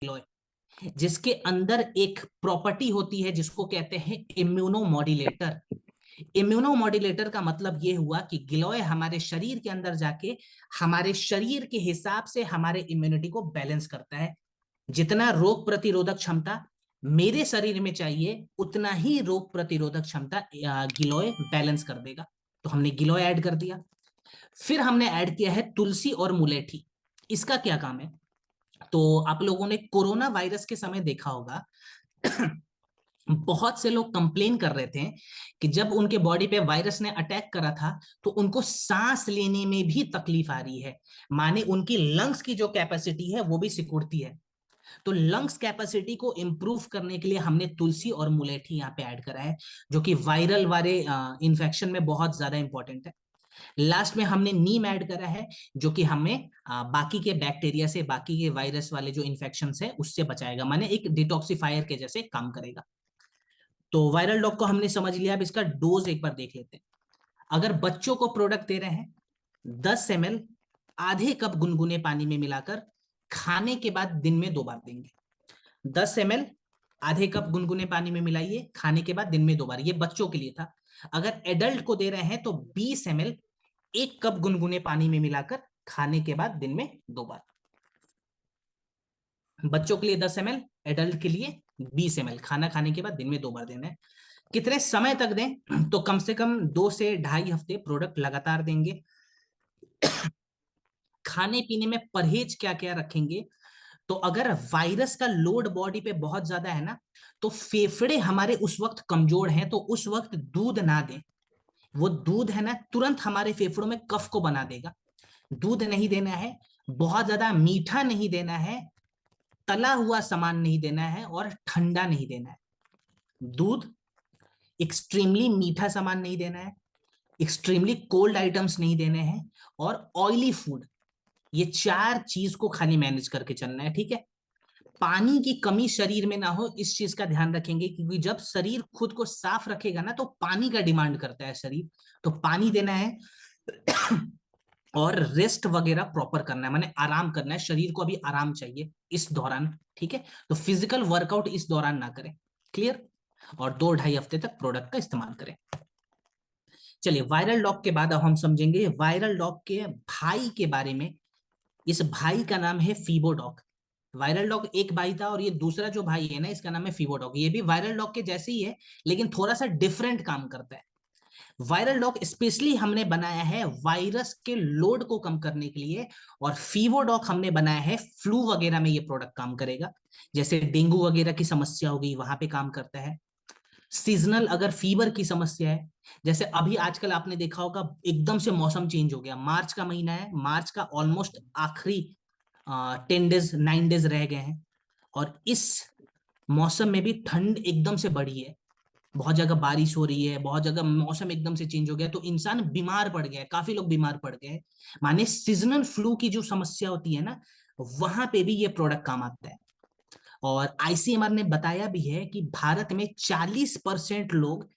गिलोय, जिसके अंदर एक प्रॉपर्टी होती है जिसको कहते हैं इम्यूनोमॉड्यूलेटर। इम्यूनोमॉड्यूलेटर का मतलब ये हुआ कि गिलोय हमारे शरीर के अंदर जाके हमारे शरीर के हिसाब से हमारे इम्यूनिटी को बैलेंस करता है। जितना रोग प्रतिरोधक क्षमता मेरे शरीर में चाहिए उतना ही रोग प्रतिरोधक क्षमता गिलोय बैलेंस कर देगा। तो हमने गिलोय ऐड कर दिया। फिर हमने ऐड किया है तुलसी और मुलेठी। इसका क्या काम है? तो आप लोगों ने कोरोना वायरस के समय देखा होगा बहुत से लोग कंप्लेन कर रहे थे कि जब उनके बॉडी पे वायरस ने अटैक करा था तो उनको सांस लेने में भी तकलीफ आ रही है, माने उनकी लंग्स की जो कैपेसिटी है वो भी सिकुड़ती है। तो लंग्स कैपेसिटी को इंप्रूव करने के लिए हमने तुलसी और मुलेठी यहाँ पे ऐड करा है, जो कि वायरल वाले इन्फेक्शन में बहुत ज्यादा इंपॉर्टेंट है। लास्ट में हमने नीम ऐड करा है, जो कि हमें बाकी के बैक्टीरिया से, बाकी के वायरस वाले जो इन्फेक्शन है उससे बचाएगा, माने एक डिटॉक्सिफायर के जैसे काम करेगा। तो वायरल डॉग को हमने समझ लिया। अब इसका डोज एक बार देख लेते हैं। अगर बच्चों को प्रोडक्ट दे रहे हैं 10 ml आधे कप गुनगुने पानी में मिलाकर खाने के बाद दिन में 2 बार देंगे। 10 ml आधे कप गुनगुने पानी में मिलाइए, खाने के बाद दिन में 2 बार। ये बच्चों के लिए था। अगर एडल्ट को दे रहे हैं तो 20 ml 1 कप गुनगुने पानी में मिलाकर खाने के बाद दिन में 2 बार। बच्चों के लिए 10 ml, एडल्ट के लिए 20 ml, खाना खाने के बाद दिन में 2 बार देना है। कितने समय तक दें? तो कम से कम 2 से ढाई हफ्ते प्रोडक्ट लगातार देंगे। खाने पीने में परहेज क्या क्या रखेंगे? तो अगर वायरस का लोड बॉडी पे बहुत ज्यादा है ना, तो फेफड़े हमारे उस वक्त कमजोर हैं, तो उस वक्त दूध ना दें। वो दूध है ना तुरंत हमारे फेफड़ों में कफ को बना देगा। दूध नहीं देना है, बहुत ज्यादा मीठा नहीं देना है, तला हुआ सामान नहीं देना है, और ठंडा नहीं देना है। दूध, एक्सट्रीमली मीठा सामान नहीं देना है, एक्सट्रीमली कोल्ड आइटम्स नहीं देने हैं, और ऑयली फूड, ये 4 चीज को खाली मैनेज करके चलना है, ठीक है। पानी की कमी शरीर में ना हो, इस चीज का ध्यान रखेंगे, क्योंकि जब शरीर खुद को साफ रखेगा ना तो पानी का डिमांड करता है शरीर, तो पानी देना है। और रेस्ट वगैरह प्रॉपर करना है, माने आराम करना है, शरीर को अभी आराम चाहिए इस दौरान, ठीक है। तो फिजिकल वर्कआउट इस दौरान ना करें, क्लियर। और 2 ढाई हफ्ते तक प्रोडक्ट का इस्तेमाल करें। चलिए, वायरल डॉग के बाद अब हम समझेंगे वायरल डॉग के भाई के बारे में। इस भाई का नाम है फीबो डॉग। वायरल डॉग एक भाई था, और ये दूसरा जो भाई है ना इसका नाम है फीबो डॉग। ये भी वायरल डॉग के जैसे ही है, लेकिन थोड़ा सा डिफरेंट काम करता है। वायरल डॉग स्पेशली हमने बनाया है वायरस के लोड को कम करने के लिए, और फीवो डॉग हमने बनाया है फ्लू वगैरह में ये प्रोडक्ट काम करेगा। जैसे डेंगू वगैरह की समस्या होगी वहां पे काम करता है। सीजनल अगर फीवर की समस्या है, जैसे अभी आजकल आपने देखा होगा एकदम से मौसम चेंज हो गया, मार्च का महीना है, मार्च का ऑलमोस्ट आखिरी 10 डेज 9 डेज रह गए हैं, और इस मौसम में भी ठंड एकदम से बढ़ी है, बहुत जगह बारिश हो रही है, बहुत जगह मौसम एकदम से चेंज हो गया, तो इंसान बीमार पड़ गया है, काफी लोग बीमार पड़ गए हैं। माने सीजनल फ्लू की जो समस्या होती है ना, वहां पे भी ये प्रोडक्ट काम आता है। और आईसीएमआर ने बताया भी है कि भारत में 40% लोग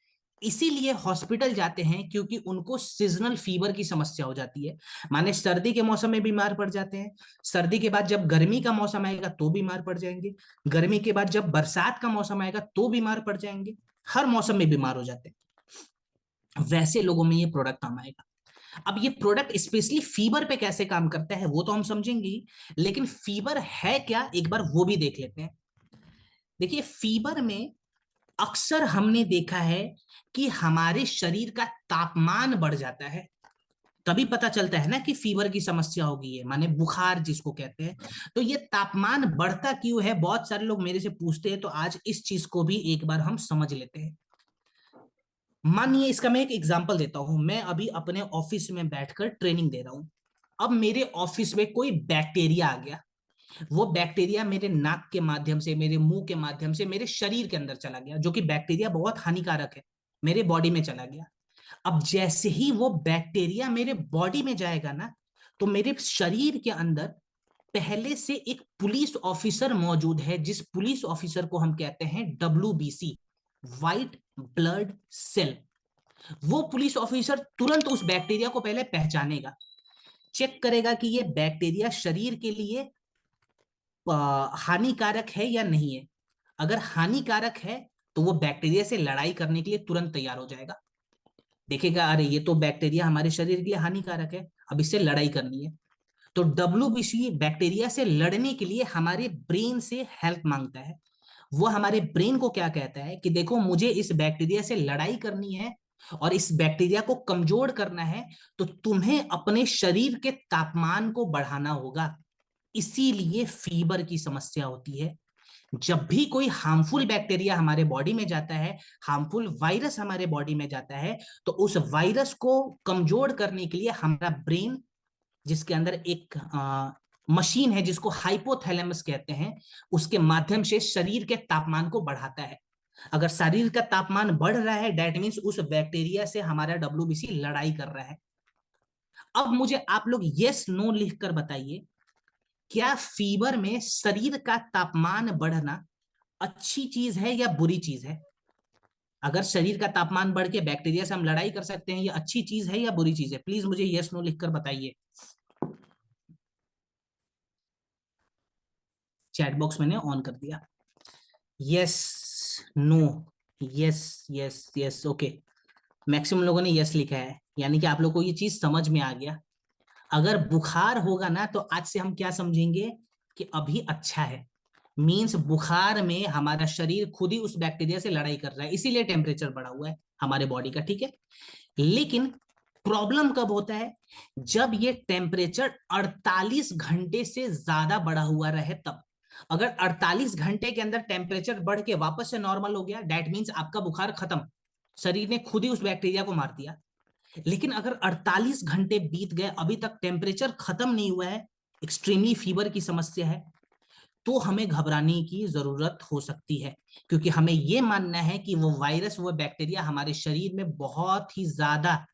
इसीलिए हॉस्पिटल जाते हैं क्योंकि उनको सीजनल फीवर की समस्या हो जाती है। माने सर्दी के मौसम में बीमार पड़ जाते हैं, सर्दी के बाद जब गर्मी का मौसम आएगा तो बीमार पड़ जाएंगे, गर्मी के बाद जब बरसात का मौसम आएगा तो बीमार पड़ जाएंगे, हर मौसम में बीमार हो जाते हैं। वैसे लोगों में ये प्रोडक्ट काम आएगा। अब ये प्रोडक्ट स्पेशली फीवर पे कैसे काम करता है वो तो हम समझेंगे ही, लेकिन फीवर है क्या एक बार वो भी देख लेते हैं। देखिए, फीवर में अक्सर हमने देखा है कि हमारे शरीर का तापमान बढ़ जाता है, तभी पता चलता है ना कि फीवर की समस्या हो गई है, माने बुखार जिसको कहते हैं। तो ये तापमान बढ़ता क्यों है, बहुत सारे लोग मेरे से पूछते हैं, तो आज इस चीज को भी एक बार हम समझ लेते हैं। मानिए, इसका मैं एक एग्जांपल देता हूं। मैं अभी अपने ऑफिस में बैठकर ट्रेनिंग दे रहा हूं। अब मेरे ऑफिस में कोई बैक्टीरिया आ गया, वो बैक्टीरिया मेरे नाक के माध्यम से, मेरे मुंह के माध्यम से मेरे शरीर के अंदर चला गया, जो कि बैक्टीरिया बहुत हानिकारक है, मेरे बॉडी में चला गया। अब जैसे ही वो बैक्टीरिया मेरे बॉडी में जाएगा ना, तो मेरे शरीर के अंदर पहले से एक पुलिस ऑफिसर मौजूद है, जिस पुलिस ऑफिसर को हम कहते हैं WBC, व्हाइट ब्लड सेल। वो पुलिस ऑफिसर तुरंत उस बैक्टीरिया को पहले पहचानेगा, चेक करेगा कि ये बैक्टीरिया शरीर के लिए हानिकारक है या नहीं है। अगर हानिकारक है तो वो बैक्टीरिया से लड़ाई करने के लिए तुरंत तैयार हो जाएगा, देखेगा अरे ये तो बैक्टीरिया हमारे शरीर के लिए हानिकारक है, अब इससे लड़ाई करनी है। तो डब्ल्यूबीसी बैक्टीरिया से लड़ने के लिए हमारे ब्रेन से हेल्प मांगता है। वो हमारे ब्रेन को क्या कहता है कि देखो मुझे इस बैक्टीरिया से लड़ाई करनी है और इस बैक्टीरिया को कमजोर करना है, तो तुम्हें अपने शरीर के तापमान को बढ़ाना होगा। इसीलिए फीवर की समस्या होती है। जब भी कोई हार्मफुल बैक्टीरिया हमारे बॉडी में जाता है, हार्मफुल वायरस हमारे बॉडी में जाता है, तो उस वायरस को कमजोर करने के लिए हमारा ब्रेन, जिसके अंदर एक मशीन है जिसको हाइपोथैलेमस कहते हैं, उसके माध्यम से शरीर के तापमान को बढ़ाता है। अगर शरीर का तापमान बढ़ रहा है दैट मीन्स उस बैक्टीरिया से हमारा डब्ल्यूबीसी लड़ाई कर रहा है। अब मुझे आप लोग यस नो लिख कर बताइए, क्या फीवर में शरीर का तापमान बढ़ना अच्छी चीज है या बुरी चीज है? अगर शरीर का तापमान बढ़ के बैक्टीरिया से हम लड़ाई कर सकते हैं, ये अच्छी चीज है या बुरी चीज है? प्लीज मुझे यस नो लिखकर बताइए। चैट बॉक्स मैंने ऑन कर दिया। Yes, no, yes, yes, yes, okay. Maximum लोगों ने यस लिखा है, यानी कि आप लोगों को ये चीज समझ में आ गया। अगर बुखार होगा ना तो आज से हम क्या समझेंगे कि अभी अच्छा है, मींस बुखार में हमारा शरीर खुद ही उस बैक्टीरिया से लड़ाई कर रहा है, इसीलिए टेम्परेचर बढ़ा हुआ है हमारे बॉडी का, ठीक है। लेकिन प्रॉब्लम कब होता है? जब ये टेम्परेचर 48 घंटे से ज्यादा बढ़ा हुआ रहे तब। अगर 48 घंटे के अंदर टेम्परेचर बढ़ के वापस से नॉर्मल हो गया दैट मीन्स आपका बुखार खत्म, शरीर ने खुद ही उस बैक्टीरिया को मार दिया। लेकिन अगर 48 घंटे बीत गए अभी तक टेम्परेचर खत्म नहीं हुआ है, एक्सट्रीमली फीवर की समस्या है, तो हमें घबराने की जरूरत हो सकती है, क्योंकि हमें यह मानना है कि वो वायरस, वो बैक्टीरिया हमारे शरीर में बहुत ही ज्यादा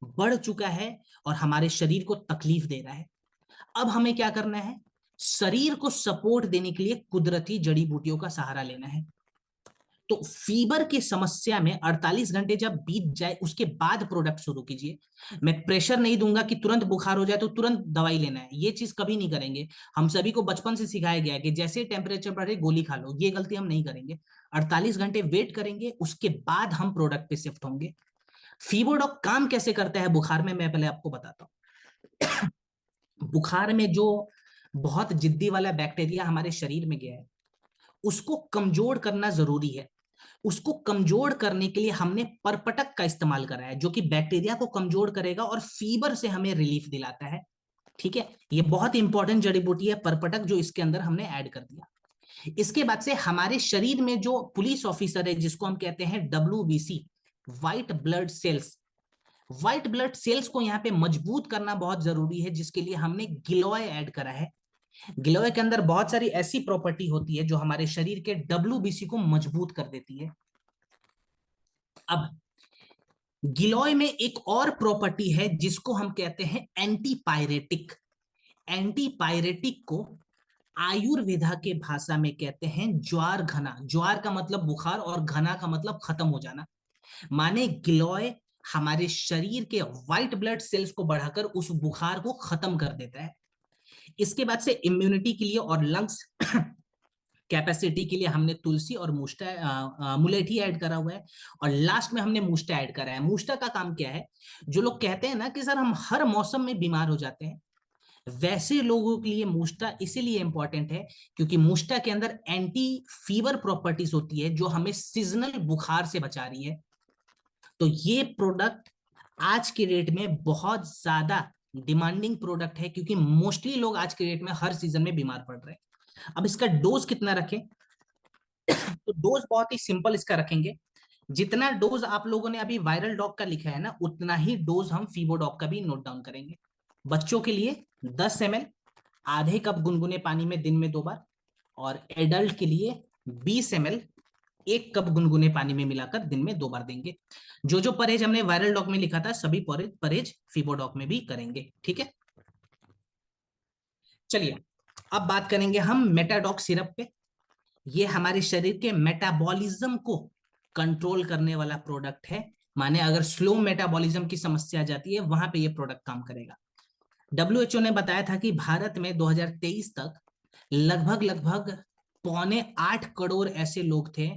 बढ़ चुका है और हमारे शरीर को तकलीफ दे रहा है। अब हमें क्या करना है? शरीर को सपोर्ट देने के लिए कुदरती जड़ी बूटियों का सहारा लेना है। तो फीवर की समस्या में 48 घंटे जब बीत जाए उसके बाद प्रोडक्ट शुरू कीजिए। मैं प्रेशर नहीं दूंगा कि तुरंत बुखार हो जाए तो तुरंत दवाई लेना है, ये चीज कभी नहीं करेंगे। हम सभी को बचपन से सिखाया गया है कि जैसे टेम्परेचर बढ़े गोली खा लो, ये गलती हम नहीं करेंगे। 48 घंटे वेट करेंगे, उसके बाद हम प्रोडक्ट पे शिफ्ट होंगे। फीवरडॉक काम कैसे करता है बुखार में, मैं पहले आपको बताता हूँ। बुखार में जो बहुत जिद्दी वाला बैक्टीरिया हमारे शरीर में गया है उसको कमजोर करना जरूरी है। उसको कमजोर करने के लिए हमने परपटक का इस्तेमाल करा है, जो कि बैक्टीरिया को कमजोर करेगा और फीवर से हमें रिलीफ दिलाता है, ठीक है। ये बहुत इंपॉर्टेंट जड़ी बूटी है परपटक, जो इसके अंदर हमने ऐड कर दिया। इसके बाद से हमारे शरीर में जो पुलिस ऑफिसर है जिसको हम कहते हैं WBC, white blood cells, white blood cells को यहाँ पे मजबूत करना बहुत जरूरी है, जिसके लिए हमने गिलोय ऐड करा है। गिलोय के अंदर बहुत सारी ऐसी प्रॉपर्टी होती है जो हमारे शरीर के डब्ल्यूबीसी को मजबूत कर देती है। अब गिलोय में एक और प्रॉपर्टी है जिसको हम कहते हैं एंटीपायरेटिक। एंटीपायरेटिक को आयुर्वेदा के भाषा में कहते हैं ज्वार घना। ज्वार का मतलब बुखार और घना का मतलब खत्म हो जाना। माने गिलोय हमारे शरीर के व्हाइट ब्लड सेल्स को बढ़ाकर उस बुखार को खत्म कर देता है। इसके बाद से इम्यूनिटी के लिए और लंग्स कैपेसिटी के लिए हमने तुलसी और मुष्टा मुलेठी ऐड करा हुआ है। और लास्ट में हमने मुष्टा ऐड करा है। मुष्टा का काम क्या है? जो लोग कहते हैं ना कि सर हम हर मौसम में बीमार हो जाते हैं, वैसे लोगों के लिए मुष्टा इसीलिए इंपॉर्टेंट है क्योंकि मुष्टा के अंदर एंटी फीवर प्रॉपर्टीज होती है जो हमें सीजनल बुखार से बचा रही है। तो ये प्रोडक्ट आज के डेट में बहुत ज्यादा डिमांडिंग प्रोडक्ट है, क्योंकि मोस्टली लोग आज के डेट में हर सीजन में बीमार पड़ रहे हैं। अब इसका डोज कितना रखें? तो डोज बहुत ही सिंपल इसका रखेंगे। जितना डोज आप लोगों ने अभी वायरल डॉग का लिखा है ना, उतना ही डोज हम फीवो डॉग का भी नोट डाउन करेंगे। बच्चों के लिए 10 ml, आधे कप गुनगुने पानी में दिन में 2 बार। और एडल्ट के लिए 20 ml, 1 कप गुनगुने पानी में मिलाकर दिन में 2 बार देंगे। जो जो परहेज हमने वायरल डॉग में लिखा था सभी परहेज फीवो डॉग में भी करेंगे, ठीक है। चलिए अब बात करेंगे हम मेटाडॉक सिरप पे। ये हमारे शरीर के मेटाबॉलिज्म को कंट्रोल करने वाला प्रोडक्ट है। माने अगर स्लो मेटाबॉलिज्म की समस्या आ जाती है वहां पे ये प्रोडक्ट काम करेगा। डब्ल्यूएचओ ने बताया था कि भारत में 2023 तक लगभग लगभग 8.25 करोड़ ऐसे लोग थे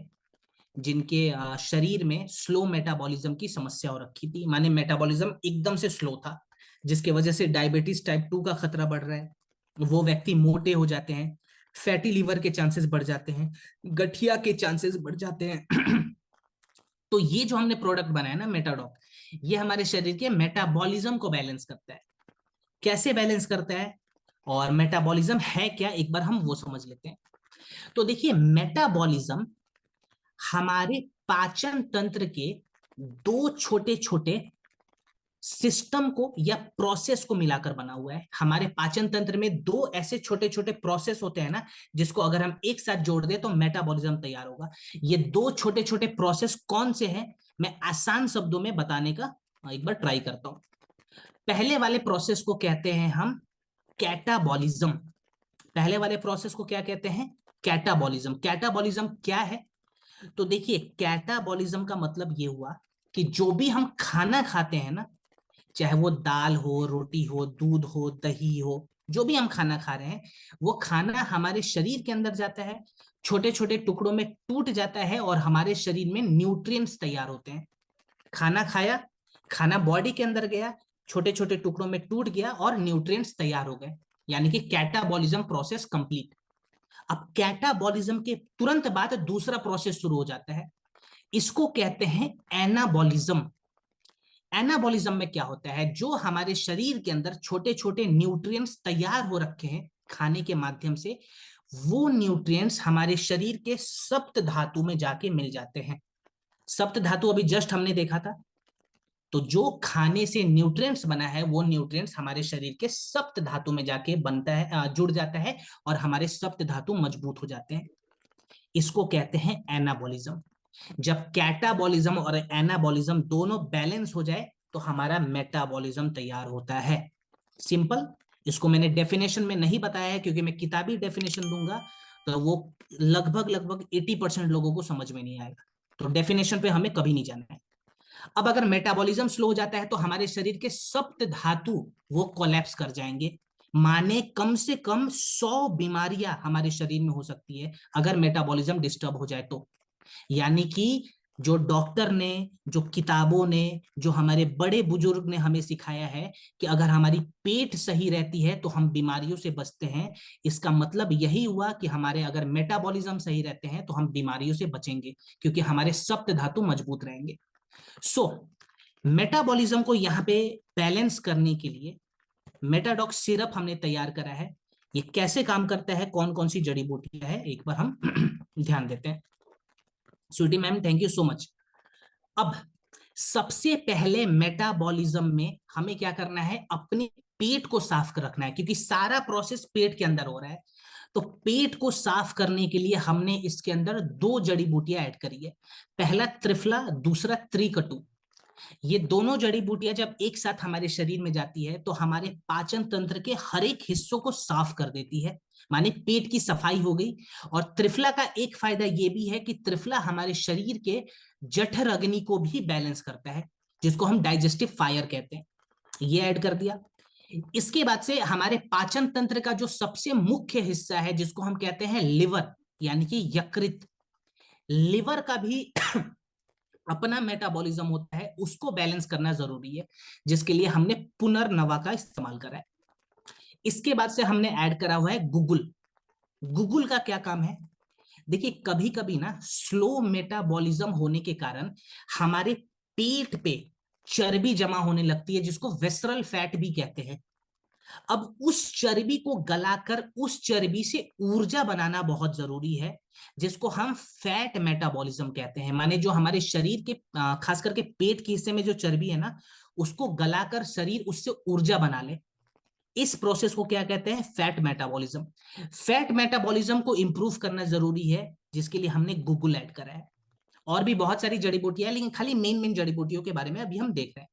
जिनके शरीर में स्लो मेटाबॉलिज्म की समस्या हो रखी थी, माने मेटाबॉलिज्म एकदम से स्लो था, जिसके वजह से डायबिटीज टाइप 2 का खतरा बढ़ रहा है, वो व्यक्ति मोटे हो जाते हैं, फैटी लीवर के चांसेस बढ़ जाते हैं, गठिया के चांसेस बढ़ जाते हैं। तो ये जो हमने प्रोडक्ट बनाया ना मेटाडॉक, ये हमारे शरीर के मेटाबॉलिज्म को बैलेंस करता है। कैसे बैलेंस करता है और मेटाबॉलिज्म है क्या, एक बार हम वो समझ लेते हैं। तो देखिए, मेटाबॉलिज्म हमारे पाचन तंत्र के दो छोटे छोटे सिस्टम को या प्रोसेस को मिलाकर बना हुआ है। हमारे पाचन तंत्र में दो ऐसे छोटे छोटे प्रोसेस होते हैं ना, जिसको अगर हम एक साथ जोड़ दें तो मेटाबॉलिज्म तैयार होगा। ये दो छोटे छोटे प्रोसेस कौन से हैं, मैं आसान शब्दों में बताने का एक बार ट्राई करता हूं। पहले वाले प्रोसेस को कहते हैं हम कैटाबॉलिज्म। पहले वाले प्रोसेस को क्या कहते हैं, कैटाबॉलिज्म। कैटाबॉलिज्म क्या है, तो देखिए, कैटाबॉलिज्म का मतलब ये हुआ कि जो भी हम खाना खाते हैं ना, चाहे वो दाल हो, रोटी हो, दूध हो, दही हो, जो भी हम खाना खा रहे हैं, वो खाना हमारे शरीर के अंदर जाता है, छोटे छोटे टुकड़ों में टूट जाता है और हमारे शरीर में न्यूट्रिएंट्स तैयार होते हैं। खाना खाया, खाना बॉडी के अंदर गया, छोटे छोटे टुकड़ों में टूट गया और न्यूट्रिएंट्स तैयार हो गए, यानी कि कैटाबॉलिज्म प्रोसेस कंप्लीट। अब कैटाबॉलिज्म के तुरंत बाद दूसरा प्रोसेस शुरू हो जाता है, इसको कहते हैं एनाबॉलिज्म। एनाबॉलिज्म में क्या होता है, जो हमारे शरीर के अंदर छोटे छोटे न्यूट्रिएंट्स तैयार हो रखे हैं खाने के माध्यम से, वो न्यूट्रिएंट्स हमारे शरीर के सप्त धातु में जाके मिल जाते हैं। सप्त धातु अभी जस्ट हमने देखा था, तो जो खाने से न्यूट्रिएंट्स बना है, वो न्यूट्रिएंट्स हमारे शरीर के सप्त धातु में जाके बनता है, जुड़ जाता है और हमारे सप्त धातु मजबूत हो जाते हैं। इसको कहते हैं एनाबॉलिज्म। जब कैटाबॉलिज्म और एनाबॉलिज्म दोनों बैलेंस हो जाए तो हमारा मेटाबॉलिज्म तैयार होता है। सिंपल। इसको मैंने डेफिनेशन में नहीं बताया है, क्योंकि मैं किताबी डेफिनेशन दूंगा तो वो लगभग लगभग 80% लोगों को समझ में नहीं आएगा, तो डेफिनेशन पे हमें कभी नहीं जाना है। अब अगर मेटाबॉलिज्म स्लो हो जाता है तो हमारे शरीर के सप्त धातु वो कोलैप्स कर जाएंगे, माने कम से कम 100 बीमारियां हमारे शरीर में हो सकती है अगर मेटाबॉलिज्म डिस्टर्ब हो जाए तो। यानी कि जो डॉक्टर ने, जो किताबों ने, जो हमारे बड़े बुजुर्ग ने हमें सिखाया है कि अगर हमारी पेट सही रहती है तो हम बीमारियों से बचते हैं, इसका मतलब यही हुआ कि हमारे अगर मेटाबॉलिज्म सही रहते हैं तो हम बीमारियों से बचेंगे, क्योंकि हमारे सप्त धातु मजबूत रहेंगे। सो मेटाबॉलिज्म को यहाँ पे बैलेंस करने के लिए मेटाडॉक सिरप हमने तैयार करा है। ये कैसे काम करता है, कौन कौन सी जड़ी बूटियां है, एक बार हम ध्यान देते हैं। Sweety ma'am, thank you so much. अब सबसे पहले मेटाबॉलिज्म में हमें क्या करना है, अपने पेट को साफ कर रखना है, क्योंकि सारा प्रोसेस पेट के अंदर हो रहा है। तो पेट को साफ करने के लिए हमने इसके अंदर दो जड़ी बूटियां ऐड करी है। पहला त्रिफला, दूसरा त्रिकटु। ये दोनों जड़ी बूटियां जब एक साथ हमारे शरीर में जाती है तो हमारे पाचन तंत्र के हर एक हिस्सों को साफ कर देती है, माने पेट की सफाई हो गई। और त्रिफला का एक फायदा यह भी है कि त्रिफला हमारे शरीर के जठर अग्नि को भी बैलेंस करता है, जिसको हम डाइजेस्टिव फायर कहते हैं। ये ऐड कर दिया। इसके बाद से हमारे पाचन तंत्र का जो सबसे मुख्य हिस्सा है, जिसको हम कहते हैं लिवर, यानी कि यकृत, लिवर का भी अपना मेटाबॉलिज्म होता है, उसको बैलेंस करना जरूरी है, जिसके लिए हमने पुनर्नवा का इस्तेमाल करा है। इसके बाद से हमने ऐड करा हुआ है गुगुल। गुगुल का क्या काम है, देखिए, कभी कभी ना स्लो मेटाबॉलिज्म होने के कारण हमारे पेट पे चर्बी जमा होने लगती है, जिसको वेसरल फैट भी कहते हैं। अब उस चर्बी को गलाकर उस चर्बी से ऊर्जा बनाना बहुत जरूरी है, जिसको हम फैट मेटाबॉलिज्म कहते हैं। माने जो हमारे शरीर के खास करके पेट के हिस्से में जो चर्बी है ना, उसको गलाकर शरीर उससे ऊर्जा बना ले, इस प्रोसेस को क्या कहते हैं, फैट मेटाबॉलिज्म। फैट मेटाबॉलिज्म को इंप्रूव करना जरूरी है, जिसके लिए हमने गूगल ऐड करा है। और भी बहुत सारी जड़ी बूटियां, लेकिन खाली मेन मेन जड़ी बूटियों के बारे में अभी हम देख रहे हैं।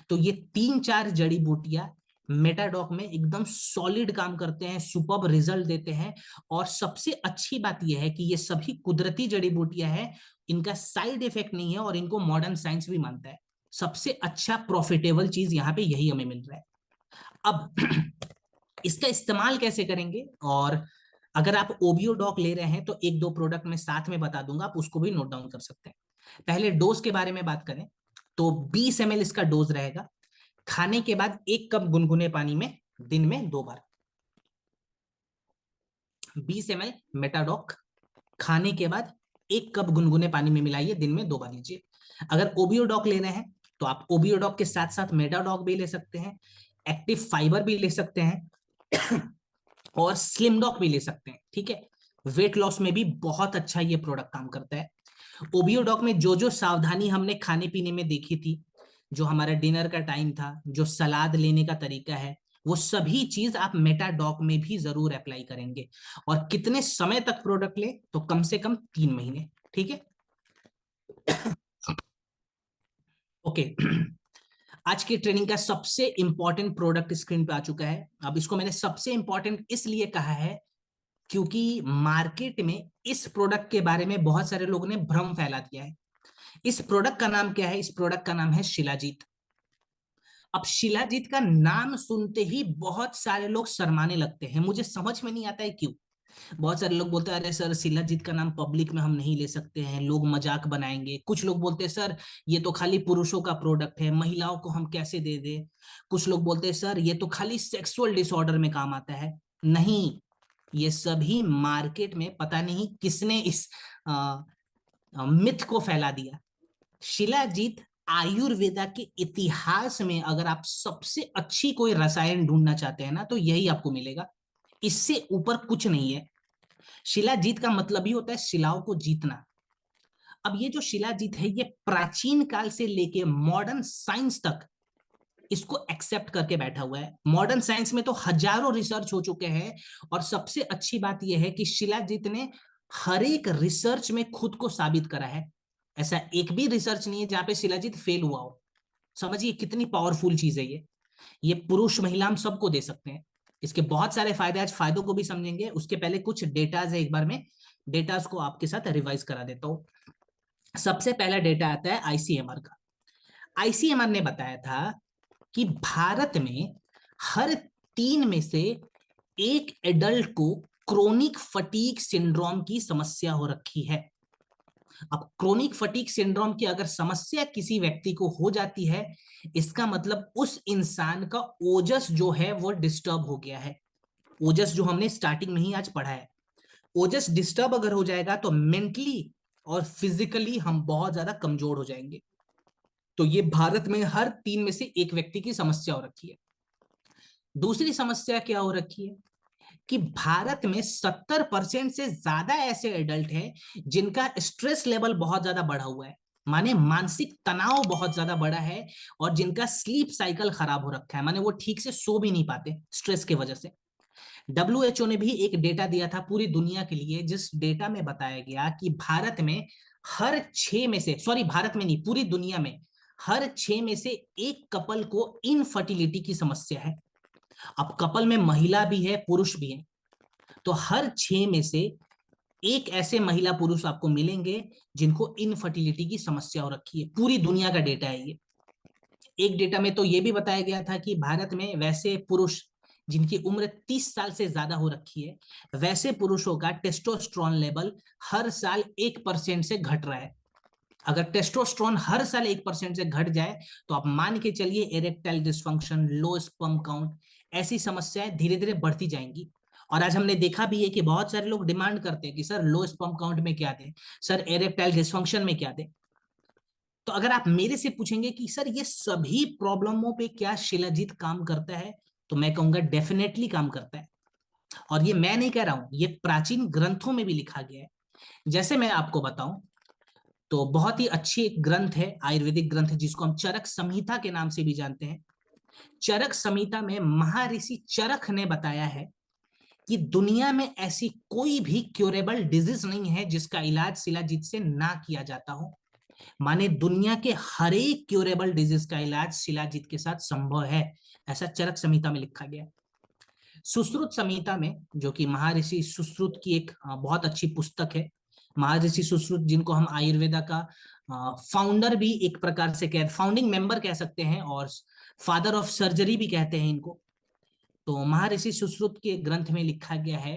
तो ये 3-4 जड़ी बूटियां मेटाडॉक में एकदम सॉलिड काम करते हैं, सुपर्ब रिजल्ट देते हैं। और सबसे अच्छी बात यह है कि ये सभी कुदरती जड़ी बूटियां हैं, इनका साइड इफेक्ट नहीं है और इनको मॉडर्न साइंस भी मानता है। सबसे अच्छा प्रॉफिटेबल चीज यहाँ पे यही हमें मिल रहा है। अब इसका इस्तेमाल कैसे करेंगे और अगर आप ओबियोडॉक ले रहे हैं तो एक दो प्रोडक्ट मैं साथ में बता दूंगा, आप उसको भी नोट डाउन कर सकते हैं। पहले डोज के बारे में बात करें तो 20 ml इसका डोज रहेगा। खाने के बाद 1 कप गुनगुने पानी में दिन में 2 बार। 20 ml मेटाडॉक खाने के बाद 1 कप गुनगुने पानी में मिलाइए, दिन में 2 बार लीजिए। अगर ओबियोडॉक ले रहे हैं तो आप ओबियोडॉक के साथ साथ मेटाडॉक भी ले सकते हैं, एक्टिव फाइबर भी ले सकते हैं और स्लिम डॉक भी ले सकते हैं। ठीक है, वेट लॉस में भी बहुत अच्छा ये प्रोडक्ट काम करता है। ओबियोडॉक में जो जो सावधानी हमने खाने पीने में देखी थी, जो हमारा डिनर का टाइम था, जो सलाद लेने का तरीका है, वो सभी चीज आप मेटाडॉक में भी जरूर अप्लाई करेंगे। और कितने समय तक प्रोडक्ट ले, तो कम से कम 3 महीने। ठीक है, ओके। आज की ट्रेनिंग का सबसे इंपॉर्टेंट प्रोडक्ट स्क्रीन पे आ चुका है। अब इसको मैंने सबसे इंपॉर्टेंट इसलिए कहा है क्योंकि मार्केट में इस प्रोडक्ट के बारे में बहुत सारे लोगों ने भ्रम फैला दिया है। इस प्रोडक्ट का नाम क्या है? इस प्रोडक्ट का नाम है शिलाजीत। अब शिलाजीत का नाम सुनते ही बहुत सारे लोग शर्माने लगते हैं, मुझे समझ में नहीं आता है क्यों। बहुत सारे लोग बोलते हैं अरे सर शिलाजीत का नाम पब्लिक में हम नहीं ले सकते हैं, लोग मजाक बनाएंगे। कुछ लोग बोलते हैं सर ये तो खाली पुरुषों का प्रोडक्ट है, महिलाओं को हम कैसे दे दे। कुछ लोग बोलते हैं सर ये तो खाली सेक्सुअल डिसऑर्डर में काम आता है। नहीं, ये सभी मार्केट में पता नहीं किसने इस मिथ को फैला दिया। शिलाजीत आयुर्वेदा के इतिहास में अगर आप सबसे अच्छी कोई रसायन ढूंढना चाहते हैं ना, तो यही आपको मिलेगा। इससे ऊपर कुछ नहीं है। शिलाजीत का मतलब ही होता है शिलाओं को जीतना। अब ये जो शिलाजीत है ये प्राचीन काल से लेके मॉडर्न साइंस तक इसको एक्सेप्ट करके बैठा हुआ है। मॉडर्न साइंस में तो हजारों रिसर्च हो चुके हैं। और सबसे अच्छी बात यह है कि शिलाजीत ने हर एक रिसर्च में खुद को साबित करा है। ऐसा एक भी रिसर्च नहीं है जहां पे शिलाजीत फेल हुआ हो। समझिए कितनी पावरफुल चीज है ये पुरुष महिला हम सबको दे सकते हैं। इसके बहुत सारे फायदे, आज फायदों को भी समझेंगे। उसके पहले कुछ डेटाज है, एक बार में डेटाज को आपके साथ रिवाइज करा देता हूं। सबसे पहला डेटा आता है आईसीएमआर का। आईसीएमआर ने बताया था कि भारत में हर 3 में से एक एडल्ट को क्रोनिक फटीग सिंड्रोम की समस्या हो रखी है। अब क्रोनिक फटीग सिंड्रोम की अगर समस्या किसी व्यक्ति को हो जाती है, इसका मतलब उस इंसान का ओजस जो है वो डिस्टर्ब हो गया है। ओजस जो हमने स्टार्टिंग में ही आज पढ़ा है, ओजस डिस्टर्ब अगर हो जाएगा तो मेंटली और फिजिकली हम बहुत ज्यादा कमजोर हो जाएंगे। तो ये भारत में हर 3 में से एक व्यक्ति की समस्या हो रखी है। दूसरी समस्या क्या हो रखी है कि भारत में 70% से ज्यादा ऐसे एडल्ट हैं जिनका स्ट्रेस लेवल बहुत ज्यादा बढ़ा हुआ है, माने मानसिक तनाव बहुत ज्यादा बड़ा है। और जिनका स्लीप साइकिल खराब हो रखा है, माने वो ठीक से सो भी नहीं पाते स्ट्रेस की वजह से। डब्ल्यूएचओ ने भी एक डेटा दिया था पूरी दुनिया के लिए, जिस डेटा में बताया गया कि भारत में हर 6 में से, सॉरी भारत में नहीं पूरी दुनिया में हर 6 में से एक कपल को इनफर्टिलिटी की समस्या है। अब कपल में महिला भी है पुरुष भी है, तो हर 6 में से एक ऐसे महिला पुरुष आपको मिलेंगे जिनको इनफर्टिलिटी की समस्या हो रखी है। पूरी दुनिया का डेटा है ये। एक डेटा में तो ये भी बताया गया था कि भारत में वैसे पुरुष जिनकी उम्र 30 साल से ज्यादा हो रखी है, वैसे पुरुषों का टेस्टोस्टेरोन लेवल हर साल 1% से घट रहा है। अगर टेस्टोस्टेरोन हर साल 1% से घट जाए तो आप मान के चलिए erectile dysfunction, low sperm count, ऐसी समस्याएं धीरे धीरे बढ़ती जाएंगी। और आज हमने देखा भी है कि बहुत सारे लोग डिमांड करते हैं कि सर लो स्पर्म काउंट में क्या दें, सर इरेक्टाइल डिसफंक्शन में क्या दें। तो अगर आप मेरे से पूछेंगे कि सर ये सभी प्रॉब्लमों पे क्या शिलाजीत काम करता है, तो मैं कहूंगा डेफिनेटली काम करता है। और ये मैं नहीं कह रहा हूं, ये प्राचीन ग्रंथों में भी लिखा गया है। जैसे मैं आपको बताऊं तो बहुत ही अच्छी एक ग्रंथ है, आयुर्वेदिक ग्रंथ, जिसको हम चरक संहिता के नाम से भी जानते हैं। चरक संहिता में महर्षि चरक ने बताया है कि दुनिया में ऐसी कोई भी क्योरेबल डिजीज नहीं है जिसका इलाज शिलाजीत से ना किया जाता हो। माने दुनिया के हर एक क्योरेबल डिजीज का इलाज शिलाजीत के साथ संभव है, ऐसा चरक संहिता में लिखा गया। सुश्रुत संहिता में, जो कि महर्षि सुश्रुत की एक बहुत अच्छी पुस्तक है, महर्षि सुश्रुत जिनको हम आयुर्वेदा का फाउंडर भी एक प्रकार से फाउंडिंग मेंबर कह सकते हैं और फादर ऑफ सर्जरी भी कहते हैं इनको। तो महर्षि सुश्रुत के ग्रंथ में लिखा गया है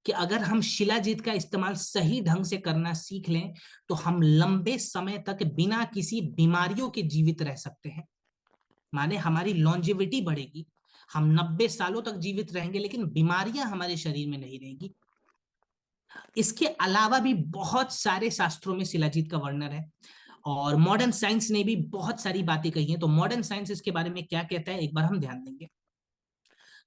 कि अगर हम शिलाजीत का इस्तेमाल सही ढंग से करना सीख लें तो हम लंबे समय तक बिना किसी बीमारियों के जीवित रह सकते हैं। माने हमारी लॉन्जेविटी बढ़ेगी, हम 90 सालों तक जीवित रहेंगे, लेकिन बीमारियां हमारे शरीर में नहीं रहेगी। इसके अलावा भी बहुत सारे शास्त्रों में शिलाजीत का वर्णन है, और मॉडर्न साइंस ने भी बहुत सारी बातें कही हैं। तो मॉडर्न साइंस इसके बारे में क्या कहता है, एक बार हम ध्यान देंगे।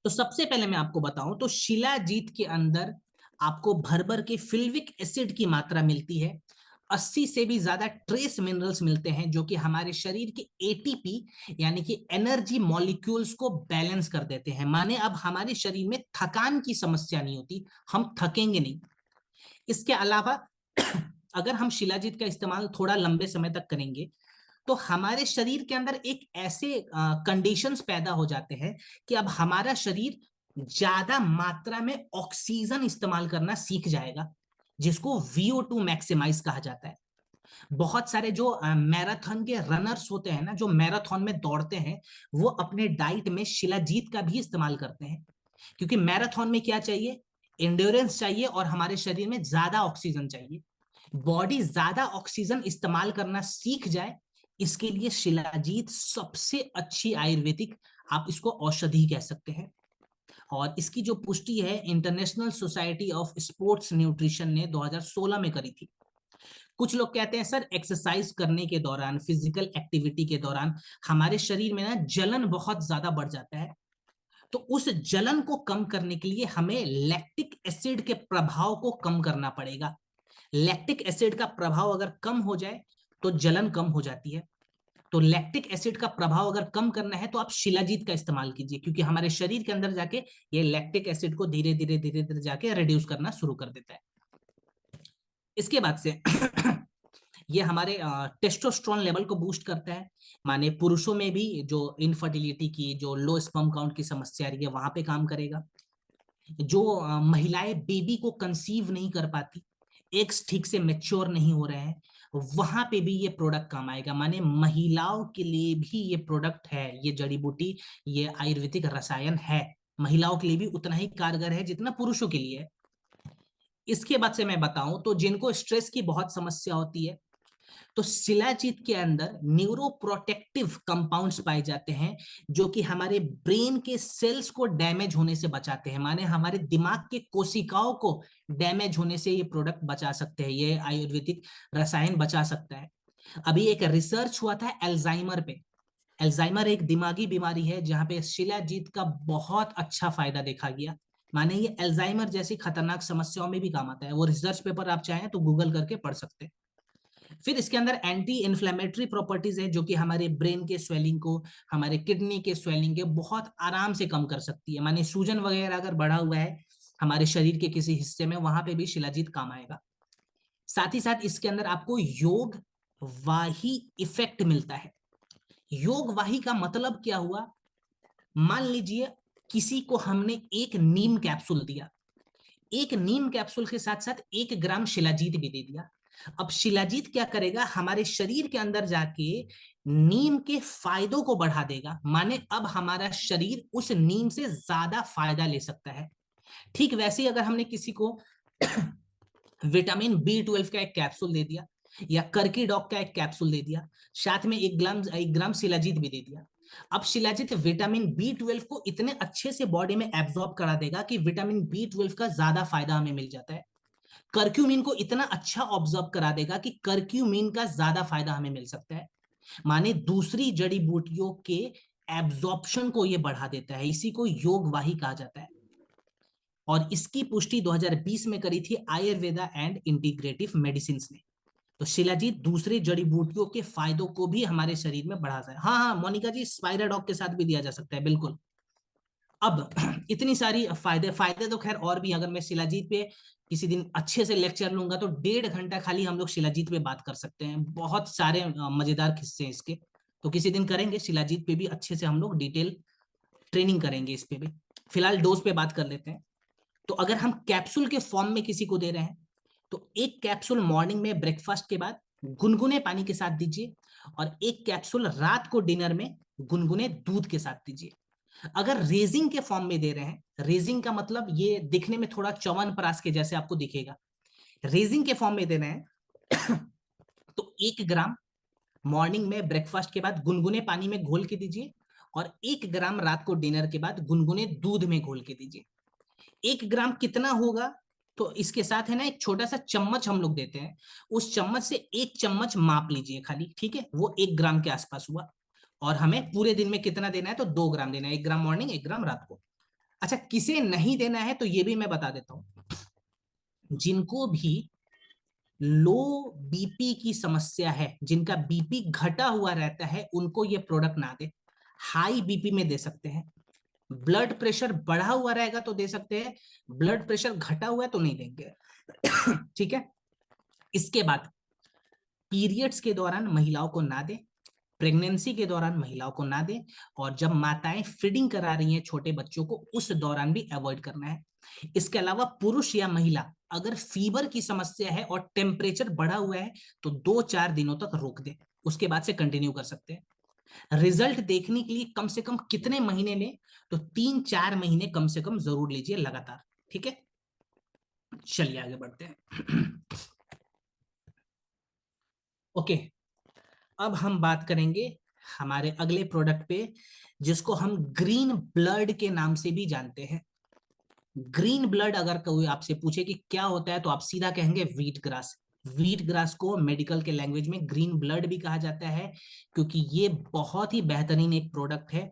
तो सबसे पहले मैं आपको बताऊं तो शिलाजीत के अंदर आपको भर भर के फिल्विक एसिड की मात्रा मिलती है। 80 से भी ज्यादा ट्रेस मिनरल्स मिलते हैं जो कि हमारे शरीर के एटीपी यानी कि एनर्जी मॉलिक्यूल्स को बैलेंस कर देते हैं। माने अब हमारे शरीर में थकान की समस्या नहीं होती, हम थकेंगे नहीं। इसके अलावा अगर हम शिलाजीत का इस्तेमाल थोड़ा लंबे समय तक करेंगे तो हमारे शरीर के अंदर एक ऐसे कंडीशंस पैदा हो जाते हैं कि अब हमारा शरीर ज्यादा मात्रा में ऑक्सीजन इस्तेमाल करना सीख जाएगा, जिसको VO2 मैक्सिमाइज कहा जाता है। बहुत सारे जो मैराथन के रनर्स होते हैं ना, जो मैराथन में दौड़ते हैं, वो अपने डाइट में शिलाजीत का भी इस्तेमाल करते हैं, क्योंकि मैराथन में क्या चाहिए, एंड्योरेंस चाहिए और हमारे शरीर में ज्यादा ऑक्सीजन चाहिए। बॉडी ज्यादा ऑक्सीजन इस्तेमाल करना सीख जाए, इसके लिए शिलाजीत सबसे अच्छी आयुर्वेदिक, आप इसको औषधि कह सकते हैं। और इसकी जो पुष्टि है international society of sports nutrition ने 2016 में करी थी। कुछ लोग कहते हैं सर एक्सरसाइज करने के दौरान, फिजिकल एक्टिविटी के दौरान हमारे शरीर में ना जलन बहुत ज्यादा बढ़ जाता है, तो उस जलन को कम करने के लिए हमें लैक्टिक एसिड के प्रभाव को कम करना पड़ेगा। लैक्टिक एसिड का प्रभाव अगर कम हो जाए तो जलन कम हो जाती है। तो लैक्टिक एसिड का प्रभाव अगर कम करना है तो आप शिलाजीत का इस्तेमाल कीजिए, क्योंकि हमारे शरीर के अंदर जाके ये लैक्टिक एसिड को धीरे धीरे धीरे धीरे जाके रिड्यूस करना शुरू कर देता है। इसके बाद से ये हमारे टेस्टोस्टेरोन लेवल को बूस्ट करता है। माने पुरुषों में भी जो इनफर्टिलिटी की, जो लो स्पर्म काउंट की समस्या आ रही है, वहां पे काम करेगा। जो महिलाएं बेबी को कंसीव नहीं कर पाती, एग्स ठीक से मेच्योर नहीं हो रहे हैं, वहां पे भी ये प्रोडक्ट काम आएगा। माने महिलाओं के लिए भी ये प्रोडक्ट है, ये जड़ी बूटी, ये आयुर्वेदिक रसायन है, महिलाओं के लिए भी उतना ही कारगर है जितना पुरुषों के लिए है। इसके बाद से मैं बताऊं तो जिनको स्ट्रेस की बहुत समस्या होती है, तो शिलाजीत के अंदर न्यूरोप्रोटेक्टिव कंपाउंड्स पाए जाते हैं जो कि हमारे ब्रेन के सेल्स को डैमेज होने से बचाते हैं। माने हमारे दिमाग के कोशिकाओं को डैमेज होने से ये प्रोडक्ट बचा सकते हैं, ये आयुर्वेदिक रसायन बचा सकता है। अभी एक रिसर्च हुआ था एल्जाइमर पे। एल्जाइमर एक दिमागी बीमारी है जहां पे शिलाजीत का बहुत अच्छा फायदा देखा गया। माने ये एल्जाइमर जैसी खतरनाक समस्याओं में भी काम आता है। वो रिसर्च पेपर आप चाहें तो गूगल करके पढ़ सकते हैं। फिर इसके अंदर एंटी इन्फ्लेमेटरी प्रॉपर्टीज है जो कि हमारे ब्रेन के स्वेलिंग को, हमारे किडनी के स्वेलिंग के बहुत आराम से कम कर सकती है। माने सूजन वगैरह अगर बढ़ा हुआ है हमारे शरीर के किसी हिस्से में, वहां पे भी शिलाजीत काम आएगा। साथ ही साथ इसके अंदर आपको योग वाही इफेक्ट मिलता है। योग वाही का मतलब क्या हुआ, मान लीजिए किसी को हमने एक नीम कैप्सूल दिया, एक नीम कैप्सूल के साथ साथ 1 ग्राम शिलाजीत भी दे दिया। अब शिलाजीत क्या करेगा, हमारे शरीर के अंदर जाके नीम के फायदों को बढ़ा देगा। माने अब हमारा शरीर उस नीम से ज्यादा फायदा ले सकता है। ठीक वैसे ही अगर हमने किसी को विटामिन B12 का एक कैप्सूल दे दिया, या कर्कीडॉक का एक कैप्सूल दे दिया, साथ में 1 ग्राम शिलाजीत भी दे दिया। अब शिलाजीत विटामिन B12 को इतने अच्छे से बॉडी में एब्जॉर्ब करा देगा कि विटामिन B12 का ज्यादा फायदा हमें मिल जाता है। कर्क्यूमिन को इतना अच्छा ऑब्जर्व करा देगा कि कर्क्यूमिन का ज्यादा फायदा हमें मिल सकता है। माने दूसरी जड़ी बूटियों के एब्जॉर्प्शन को यह बढ़ा देता है। इसी को योगवाही कहा जाता है। और इसकी पुष्टि 2020 में करी थी आयुर्वेदा एंड इंटीग्रेटिव मेडिसिन ने। तो शिलाजीत दूसरी जड़ी बूटियों के फायदों को भी हमारे शरीर में बढ़ाता है। हाँ हाँ मोनिका जी, स्पाइराडॉग के साथ भी दिया जा सकता है, बिल्कुल। अब इतनी सारी फायदे फायदे तो खैर और भी, अगर मैं शिलाजीत पे किसी दिन अच्छे से लेक्चर लूंगा तो 1.5 घंटा खाली हम लोग शिलाजीत पे बात कर सकते हैं। बहुत सारे मजेदार किस्से हैं इसके। तो किसी दिन करेंगे शिलाजीत पे भी अच्छे से हम लोग डिटेल ट्रेनिंग करेंगे इस पे भी। फिलहाल डोज पे बात कर लेते हैं। तो अगर हम कैप्सूल के फॉर्म में किसी को दे रहे हैं तो 1 कैप्सूल मॉर्निंग में ब्रेकफास्ट के बाद गुनगुने पानी के साथ दीजिए, और 1 कैप्सूल रात को डिनर में गुनगुने दूध के साथ दीजिए। अगर रेजिंग के फॉर्म में दे रहे हैं, रेजिंग का मतलब ये दिखने में थोड़ा च्यवनप्राश के जैसे आपको दिखेगा, रेजिंग के फॉर्म में दे रहे हैं तो 1 ग्राम मॉर्निंग में ब्रेकफास्ट के बाद गुनगुने पानी में घोल के दीजिए, और 1 ग्राम रात को डिनर के बाद गुनगुने दूध में घोल के दीजिए। 1 ग्राम कितना होगा, तो इसके साथ है ना एक छोटा सा चम्मच हम लोग देते हैं, उस चम्मच से 1 चम्मच माप लीजिए खाली, ठीक है, वो 1 ग्राम के आसपास हुआ। और हमें पूरे दिन में कितना देना है, तो 2 ग्राम देना है, 1 ग्राम मॉर्निंग 1 ग्राम रात को। अच्छा, किसे नहीं देना है तो ये भी मैं बता देता हूं। जिनको भी लो बीपी की समस्या है, जिनका बीपी घटा हुआ रहता है, उनको ये प्रोडक्ट ना दे। हाई बीपी में दे सकते हैं, ब्लड प्रेशर बढ़ा हुआ रहेगा तो दे सकते हैं, ब्लड प्रेशर घटा हुआ है तो नहीं देंगे। ठीक है। इसके बाद पीरियड्स के दौरान महिलाओं को ना दे, प्रेगनेंसी के दौरान महिलाओं को ना दे, और जब माताएं फीडिंग करा रही हैं छोटे बच्चों को उस दौरान भी अवॉइड करना है। इसके अलावा पुरुष या महिला अगर फीवर की समस्या है और टेम्परेचर बढ़ा हुआ है तो 2-4 दिनों तक रोक दे, उसके बाद से कंटिन्यू कर सकते हैं। रिजल्ट देखने के लिए कम से कम कितने महीने में, तो 3-4 महीने कम से कम जरूर लीजिए लगातार। ठीक है, चलिए आगे बढ़ते हैं। ओके, अब हम बात करेंगे हमारे अगले प्रोडक्ट पे, जिसको हम ग्रीन ब्लड के नाम से भी जानते हैं। ग्रीन ब्लड अगर कोई आपसे पूछे कि क्या होता है तो आप सीधा कहेंगे व्हीट ग्रास। व्हीट ग्रास को मेडिकल के लैंग्वेज में ग्रीन ब्लड भी कहा जाता है, क्योंकि ये बहुत ही बेहतरीन एक प्रोडक्ट है।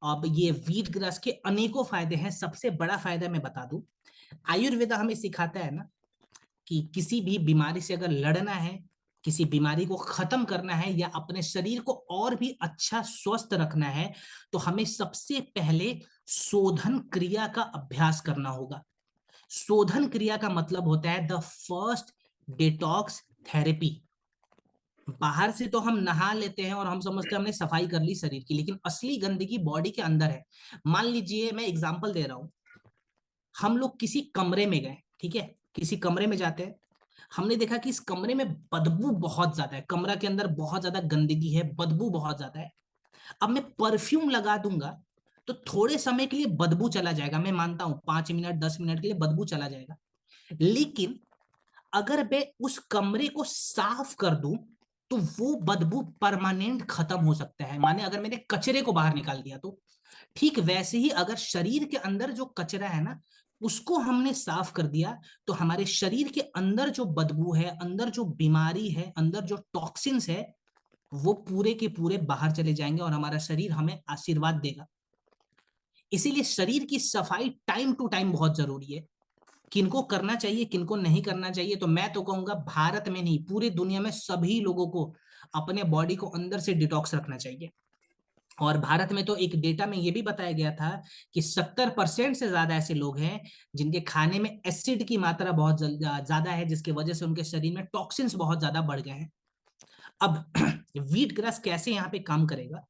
अब ये व्हीट ग्रास के अनेकों फायदे हैं, सबसे बड़ा फायदा मैं बता दूं, आयुर्वेदा हमें सिखाता है ना कि किसी भी बीमारी से अगर लड़ना है, किसी बीमारी को खत्म करना है, या अपने शरीर को और भी अच्छा स्वस्थ रखना है, तो हमें सबसे पहले शोधन क्रिया का अभ्यास करना होगा। शोधन क्रिया का मतलब होता है द फर्स्ट डिटॉक्स थेरेपी। बाहर से तो हम नहा लेते हैं और हम समझते हैं हमने सफाई कर ली शरीर की, लेकिन असली गंदगी बॉडी के अंदर है। मान लीजिए, मैं एग्जांपल दे रहा हूं, हम लोग किसी कमरे में गए, ठीक है, किसी कमरे में जाते हैं, हमने देखा कि इस कमरे में बदबू बहुत ज्यादा है, कमरा के अंदर बहुत ज्यादा गंदगी है, बदबू बहुत ज्यादा है। अब मैं परफ्यूम लगा दूंगा तो थोड़े समय के लिए बदबू चला जाएगा, मैं मानता हूं 5 मिनट 10 मिनट के लिए बदबू चला जाएगा। लेकिन अगर मैं उस कमरे को साफ कर दूं तो वो बदबू परमानेंट खत्म हो सकता है, माने अगर मैंने कचरे को बाहर निकाल दिया तो। ठीक वैसे ही अगर शरीर के अंदर जो कचरा है ना, उसको हमने साफ कर दिया, तो हमारे शरीर के अंदर जो बदबू है, अंदर जो बीमारी है, अंदर जो टॉक्सिन्स है, वो पूरे के पूरे बाहर चले जाएंगे और हमारा शरीर हमें आशीर्वाद देगा। इसीलिए शरीर की सफाई टाइम टू टाइम बहुत जरूरी है। किनको करना चाहिए किनको नहीं करना चाहिए, तो मैं तो कहूंगा भारत में नहीं, पूरी दुनिया में सभी लोगों को अपने बॉडी को अंदर से डिटॉक्स रखना चाहिए। और भारत में तो एक डेटा में यह भी बताया गया था कि 70% से ज्यादा ऐसे लोग हैं जिनके खाने में एसिड की मात्रा बहुत ज्यादा है, जिसकी वजह से उनके शरीर में टॉक्सिन्स बहुत ज्यादा बढ़ गए हैं। अब व्हीट ग्रास कैसे यहाँ पे काम करेगा,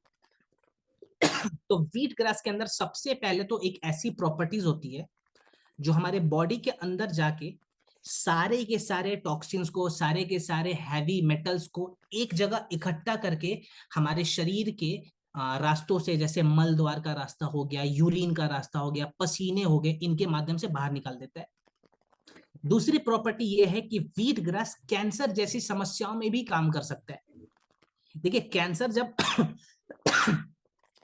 तो व्हीट ग्रास के अंदर सबसे पहले तो एक ऐसी प्रॉपर्टीज होती है जो हमारे बॉडी के अंदर जाके सारे के सारे टॉक्सिन्स को, सारे के सारे हैवी मेटल्स को एक जगह इकट्ठा करके हमारे शरीर के रास्तों से, जैसे मल द्वार का रास्ता हो गया, यूरिन का रास्ता हो गया, पसीने हो गए, इनके माध्यम से बाहर निकाल देता है। दूसरी प्रॉपर्टी यह है कि व्हीट ग्रास कैंसर जैसी समस्याओं में भी काम कर सकता है। देखिए, कैंसर जब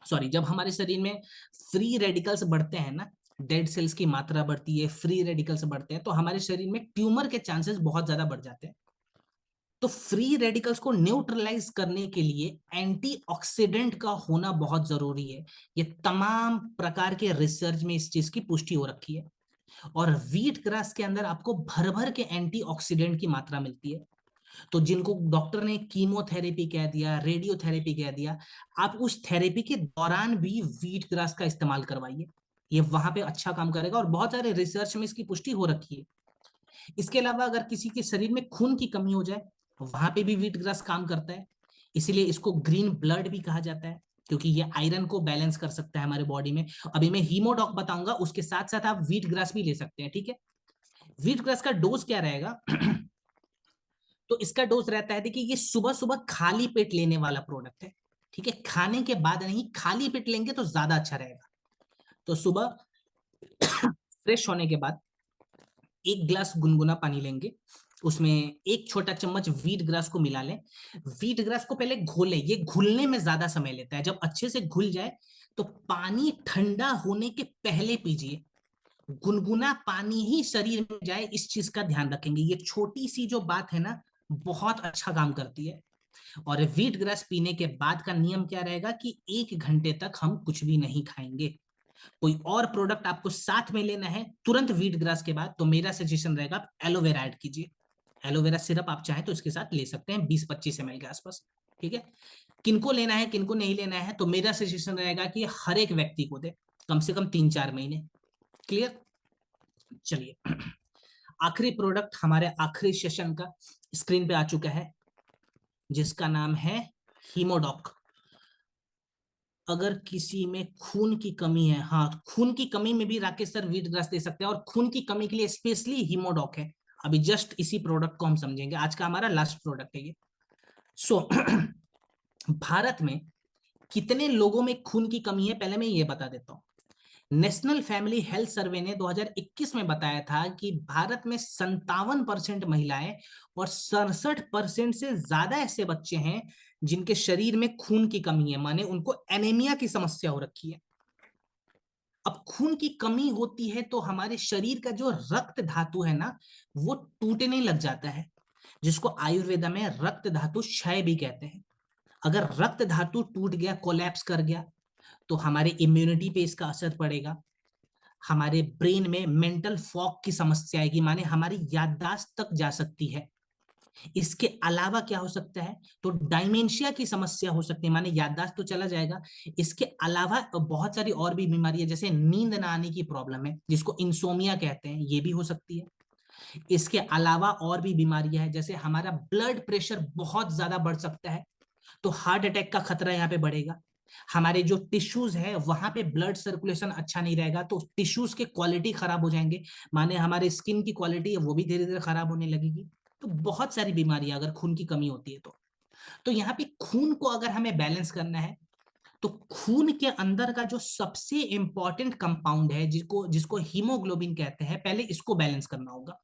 सॉरी, जब हमारे शरीर में फ्री रेडिकल्स बढ़ते हैं ना, डेड सेल्स की मात्रा बढ़ती है, फ्री रेडिकल्स बढ़ते हैं, तो हमारे शरीर में ट्यूमर के चांसेस बहुत ज्यादा बढ़ जाते हैं। तो फ्री रेडिकल्स को न्यूट्रलाइज करने के लिए एंटीऑक्सीडेंट का होना बहुत जरूरी है। ये तमाम प्रकार के रिसर्च में इस चीज की पुष्टि हो रखी है। और व्हीट ग्रास के अंदर आपको भर भर के एंटीऑक्सीडेंट की मात्रा मिलती है। तो जिनको डॉक्टर ने कीमोथेरेपी कह दिया, रेडियोथेरेपी कह दिया, आप उस थेरेपी के दौरान भी व्हीट ग्रास का इस्तेमाल करवाइए, ये वहां पे अच्छा काम करेगा, और बहुत सारे रिसर्च में इसकी पुष्टि हो रखी है। इसके अलावा अगर किसी के शरीर में खून की कमी हो जाए, वहां पे भी व्हीट ग्रास काम करता है। इसीलिए इसको ग्रीन ब्लड भी कहा जाता है, क्योंकि ये आयरन को बैलेंस कर सकता है हमारे बॉडी में। अभी मैं हीमोडॉक बताऊंगा, उसके साथ साथ आप व्हीट ग्रास भी ले सकते हैं, ठीक है। व्हीट ग्रास का डोज क्या रहेगा, तो इसका डोज रहता है, देखिए ये सुबह सुबह खाली पेट लेने वाला प्रोडक्ट है, ठीक है, खाने के बाद नहीं, खाली पेट लेंगे तो ज्यादा अच्छा रहेगा। तो सुबह फ्रेश होने के बाद 1 गिलास गुनगुना पानी लेंगे, उसमें 1 छोटा चम्मच वीट ग्रास को मिला लें। वीट ग्रास को पहले घोलें, ये घुलने में ज्यादा समय लेता है। जब अच्छे से घुल जाए तो पानी ठंडा होने के पहले पीजिए। गुनगुना पानी ही शरीर में जाए, इस चीज का ध्यान रखेंगे। ये छोटी सी जो बात है ना, बहुत अच्छा काम करती है। और वीट ग्रास पीने के बाद का नियम क्या रहेगा कि 1 घंटे तक हम कुछ भी नहीं खाएंगे। कोई और प्रोडक्ट आपको साथ में लेना है तुरंत वीट ग्रास के बाद, तो मेरा सजेशन रहेगा आप एलोवेरा ऐड कीजिए। एलोवेरा सिरप आप चाहें तो इसके साथ ले सकते हैं, 20-25 ml के आसपास। ठीक है, किनको लेना है किनको नहीं लेना है, तो मेरा सजेशन रहेगा कि हर एक व्यक्ति को दे, कम से कम 3-4 महीने। क्लियर? चलिए, आखिरी प्रोडक्ट हमारे आखिरी सेशन का स्क्रीन पे आ चुका है, जिसका नाम है हीमोडॉक। अगर किसी में खून की कमी है, हाँ, खून की कमी में भी राकेश सर वीट ग्रास दे सकते हैं, और खून की कमी के लिए स्पेशली हीमोडॉक है। अभी जस्ट इसी प्रोडक्ट को हम समझेंगे, आज का हमारा लास्ट प्रोडक्ट है ये। सो भारत में कितने लोगों में खून की कमी है, पहले मैं ये बता देता हूँ। नेशनल फैमिली हेल्थ सर्वे ने 2021 में बताया था कि भारत में 57% महिलाएं और 67% से ज्यादा ऐसे बच्चे हैं जिनके शरीर में खून की कमी है, माने उनको एनीमिया की समस्या हो रखी है। अब खून की कमी होती है तो हमारे शरीर का जो रक्त धातु है ना, वो टूटने लग जाता है, जिसको आयुर्वेदा में रक्त धातु क्षय भी कहते हैं। अगर रक्त धातु टूट गया, कोलैप्स कर गया, तो हमारे इम्यूनिटी पे इसका असर पड़ेगा। हमारे ब्रेन में मेंटल फॉग की समस्या आएगी, माने हमारी याददाश्त तक जा सकती है। इसके अलावा क्या हो सकता है, तो डायमेंशिया की समस्या हो सकती है, माने याददाश्त तो चला जाएगा। इसके अलावा बहुत सारी और भी बीमारी है, जैसे नींद ना आने की प्रॉब्लम है, जिसको इंसोमिया कहते हैं, ये भी हो सकती है। इसके अलावा और भी बीमारियां हैं, जैसे हमारा ब्लड प्रेशर बहुत ज्यादा बढ़ सकता है, तो हार्ट अटैक का खतरा यहाँ पे बढ़ेगा। हमारे जो टिश्यूज है वहां पे ब्लड सर्कुलेशन अच्छा नहीं रहेगा, तो टिश्यूज के क्वालिटी खराब हो जाएंगे, माने हमारे स्किन की क्वालिटी है वो भी धीरे धीरे खराब होने लगेगी। तो बहुत सारी बीमारियां अगर खून की कमी होती है तो यहाँ पे खून को अगर हमें बैलेंस करना है, तो खून के अंदर का जो सबसे इंपॉर्टेंट कंपाउंड है, जिसको जिसको हीमोग्लोबिन कहते हैं, पहले इसको बैलेंस करना होगा।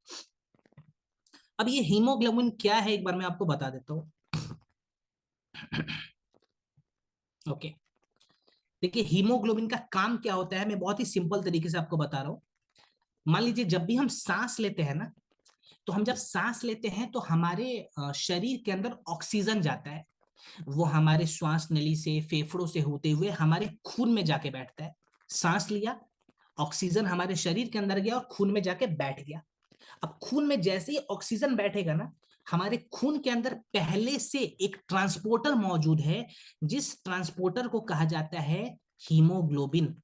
अब ये हीमोग्लोबिन क्या है, एक बार मैं आपको बता देता हूँ। ओके, देखिए हीमोग्लोबिन का काम क्या होता है, मैं बहुत ही सिंपल तरीके से आपको बता रहा हूँ। मान लीजिए जब भी हम सांस लेते हैं ना, तो हम जब सांस लेते हैं तो हमारे शरीर के अंदर ऑक्सीजन जाता है, वो हमारे श्वास नली से, फेफड़ों से होते हुए हमारे खून में जाके बैठता है। सांस लिया, ऑक्सीजन हमारे शरीर के अंदर गया और खून में जाके बैठ गया। अब खून में जैसे ही ऑक्सीजन बैठेगा ना, हमारे खून के अंदर पहले से एक ट्रांसपोर्टर मौजूद है, जिस ट्रांसपोर्टर को कहा जाता है हीमोग्लोबिन।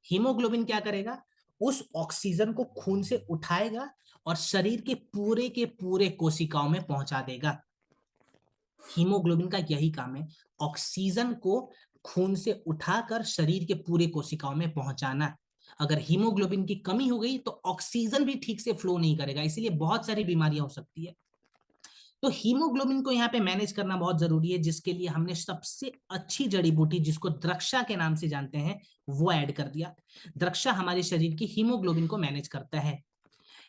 हीमोग्लोबिन क्या करेगा, उस ऑक्सीजन को खून से उठाएगा और शरीर के पूरे कोशिकाओं में पहुंचा देगा। हीमोग्लोबिन का यही काम है, ऑक्सीजन को खून से उठाकर शरीर के पूरे कोशिकाओं में पहुंचाना। अगर हीमोग्लोबिन की कमी हो गई तो ऑक्सीजन भी ठीक से फ्लो नहीं करेगा, इसीलिए बहुत सारी बीमारियां हो सकती है। तो हीमोग्लोबिन को यहाँ पे मैनेज करना बहुत जरूरी है, जिसके लिए हमने सबसे अच्छी जड़ी बूटी, जिसको द्रक्षा के नाम से जानते हैं, वो ऐड कर दिया। द्रक्षा हमारे शरीर की हीमोग्लोबिन को मैनेज करता है।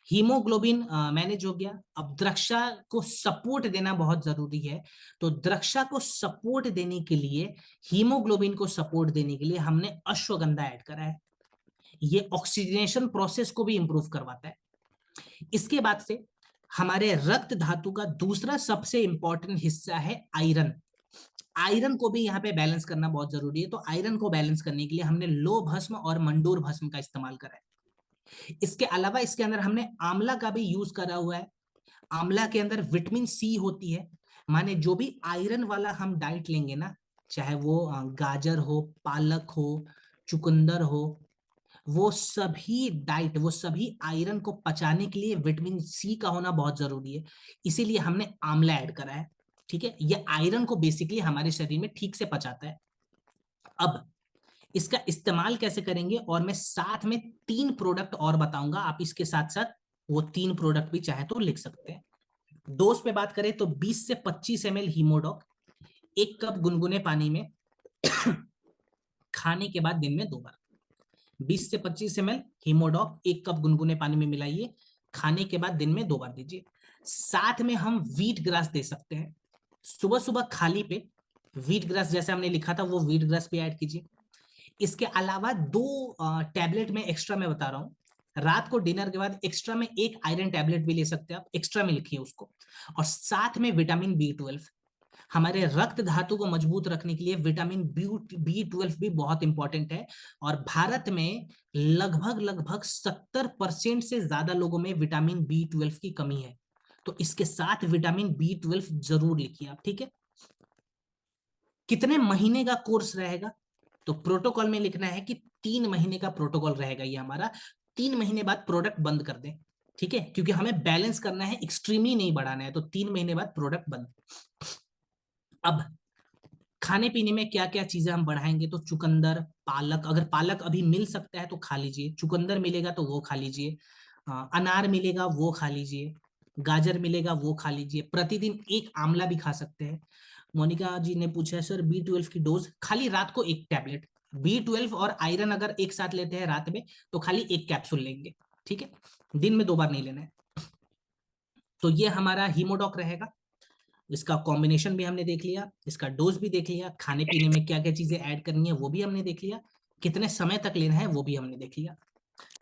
हीमोग्लोबिन मैनेज हो गया, अब द्रक्षा को सपोर्ट देना बहुत जरूरी है। तो द्रक्षा को सपोर्ट देने के लिए, हीमोग्लोबिन को सपोर्ट देने के लिए हमने अश्वगंधा ऐड करा है। ये ऑक्सीजनेशन प्रोसेस को भी इंप्रूव करवाता है। इसके बाद से हमारे रक्त धातु का दूसरा सबसे इंपॉर्टेंट हिस्सा है आयरन। आयरन को भी यहाँ पे बैलेंस करना बहुत जरूरी है, तो आयरन को बैलेंस करने के लिए हमने लो भस्म और मंडूर भस्म का इस्तेमाल करा है। इसके अलावा इसके अंदर हमने आंवला का भी यूज करा हुआ है। आंवला के अंदर विटामिन सी होती है, माने जो भी आयरन वाला हम डाइट लेंगे ना, चाहे वो गाजर हो, पालक हो, चुकंदर हो, वो सभी डाइट, वो सभी आयरन को पचाने के लिए विटामिन सी का होना बहुत जरूरी है, इसीलिए हमने आंवला ऐड करा है। ठीक है, ये आयरन को बेसिकली हमारे शरीर में ठीक से पचाता है। अब इसका इस्तेमाल कैसे करेंगे, और मैं साथ में 3 प्रोडक्ट और बताऊंगा, आप इसके साथ साथ वो 3 प्रोडक्ट भी चाहे तो लिख सकते हैं। डोज पे बात करें तो 20 से 25 ml हीमोडॉक 1 कप गुनगुने पानी में खाने के बाद दिन में 2 बार। 20 से 25 ml हीमोडॉक 1 कप गुनगुने पानी में मिलाइए, खाने के बाद दिन में 2 बार दीजिए। साथ में हम व्हीट ग्रास दे सकते हैं, सुबह सुबह खाली पे व्हीट ग्रास जैसे हमने लिखा था वो व्हीट ग्रास भी ऐड कीजिए। इसके अलावा 2 टैबलेट में एक्स्ट्रा मैं बता रहा हूँ, रात को डिनर के बाद एक्स्ट्रा में 1 आयरन टैबलेट भी ले सकते हैं आप, एक्स्ट्रा में लिखिए उसको। और साथ में विटामिन B12, हमारे रक्त धातु को मजबूत रखने के लिए विटामिन B12 भी बहुत इंपॉर्टेंट है। और भारत में लगभग लगभग 70% से ज्यादा लोगों में विटामिन B12 की कमी है, तो इसके साथ विटामिन B12 जरूर लिखिए आप, ठीक है। कितने महीने का कोर्स रहेगा, तो प्रोटोकॉल में लिखना है कि 3 महीने का प्रोटोकॉल रहेगा ये हमारा, 3 महीने बाद प्रोडक्ट बंद कर दें, ठीक है, क्योंकि हमें बैलेंस करना है, एक्सट्रीमली नहीं बढ़ाना है, तो 3 महीने बाद प्रोडक्ट बंद। अब खाने पीने में क्या क्या चीजें हम बढ़ाएंगे, तो चुकंदर, पालक, अगर पालक अभी मिल सकता है तो खा लीजिए, चुकंदर मिलेगा तो वो खा लीजिए, अनार मिलेगा वो खा लीजिए, गाजर मिलेगा वो खा लीजिए, प्रतिदिन 1 आंवला भी खा सकते हैं। मोनिका जी ने पूछा है सर B12 की डोज, खाली रात को 1 टैबलेट, B12 और आयरन अगर एक साथ लेते हैं रात में तो खाली 1 कैप्सूल लेंगे, ठीक है, दिन में 2 बार नहीं लेना है। तो ये हमारा हीमोडॉक रहेगा, इसका कॉम्बिनेशन भी हमने देख लिया, इसका डोज भी देख लिया, खाने पीने में क्या क्या चीजें ऐड करनी है वो भी हमने देख लिया, कितने समय तक लेना है वो भी हमने देख लिया।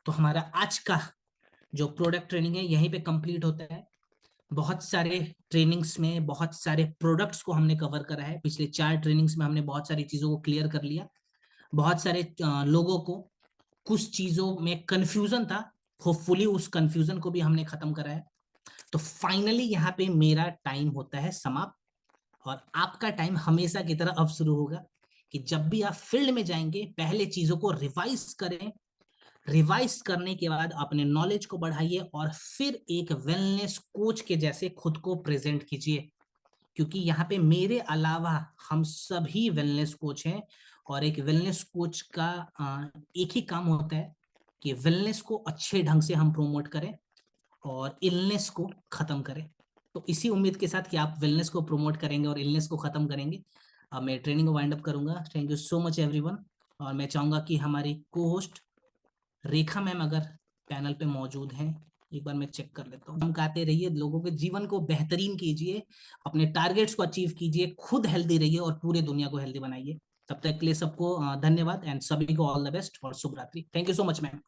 तो हमारा आज का जो प्रोडक्ट ट्रेनिंग है यहीं पे कंप्लीट होता है। बहुत सारे ट्रेनिंग्स में बहुत सारे प्रोडक्ट्स को हमने कवर करा है, पिछले 4 ट्रेनिंग्स में हमने बहुत सारी चीजों को क्लियर कर लिया। बहुत सारे लोगों को कुछ चीजों में कंफ्यूजन था, होपफुली उस कंफ्यूजन को भी हमने खत्म करा है। तो फाइनली यहाँ पे मेरा टाइम होता है समाप्त, और आपका टाइम हमेशा की तरह अब शुरू होगा कि जब भी आप फील्ड में जाएंगे पहले चीजों को रिवाइज करें, रिवाइज करने के बाद अपने नॉलेज को बढ़ाइए और फिर एक वेलनेस कोच के जैसे खुद को प्रेजेंट कीजिए, क्योंकि यहाँ पे मेरे अलावा हम सभी वेलनेस कोच हैं, और एक वेलनेस कोच का एक ही काम होता है कि वेलनेस को अच्छे ढंग से हम प्रोमोट करें और इलनेस को खत्म करें। तो इसी उम्मीद के साथ कि आप वेलनेस को प्रमोट करेंगे और इलनेस को खत्म करेंगे, अब मैं ट्रेनिंग को वाइंड अप करूंगा। Thank you so much everyone. और मैं चाहूंगा कि हमारी को होस्ट रेखा मैम अगर पैनल पे मौजूद हैं, एक बार मैं चेक कर लेता हूँ। हम कहते रहिए, लोगों के जीवन को बेहतरीन कीजिए, अपने टारगेट्स को अचीव कीजिए, खुद हेल्दी रहिए और पूरे दुनिया को हेल्दी बनाइए। तब तक के लिए सबको धन्यवाद, एंड सभी को ऑल द बेस्ट और शुभ रात्रि। Thank you so much ma'am.